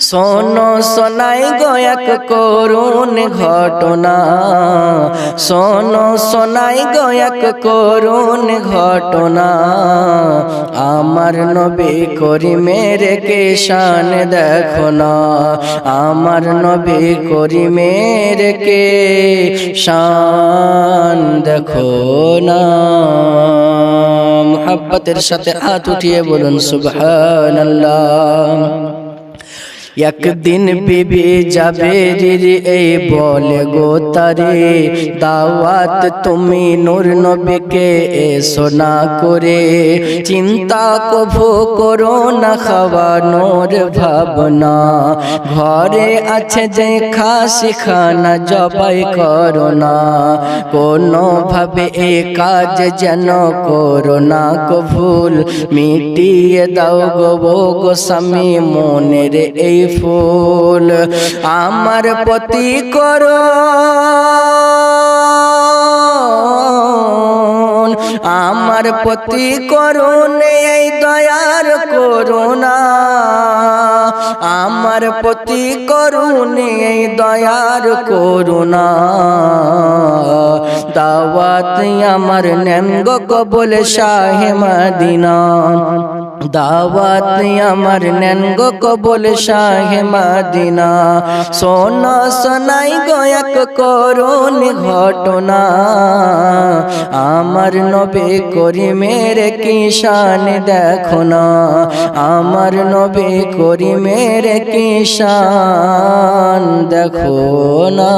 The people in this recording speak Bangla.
শোনো শোনাই গো এক করুণ ঘটনা, শোনো শোনাই গো এক করুণ ঘটনা। আমার নবী করিমের কে শান দেখো না, আমার নবী করিমের কে শান দেখো না। মুহাব্বতের সাথে হাত উঠিয়ে বলুন সুবহানাল্লাহ। একদিন বিবি জাবেরির এই বলে গো তারে, দাওয়াত তুমি নূর নবীকে এসো না করে, চিন্তা কভু করো না খাওয়ানোর ভাবনা, ঘরে আছে যে খাসি খানা জবাই করো না, কোনো ভাবে এ কাজ যেন করো না গো ভুল, মিটিয়ে দাও গো গো স্বামী মনের এই ফুল। আমার প্রতি করো আমার প্রতি করুন এই দয়ার করুণা, আমার প্রতি করুন এই দয়ার করুণা। দাওয়াত আমার নেন গো কবুল শাহে মদিনা, দাওয়াত আমার নেন গো কবুল শাহে মদিনা। সোনা শোনাই গো এক করুণ ঘটনা, আমার নবী করিমের কি শান দেখো না, আমার নবী করিমের কি শান দেখো না।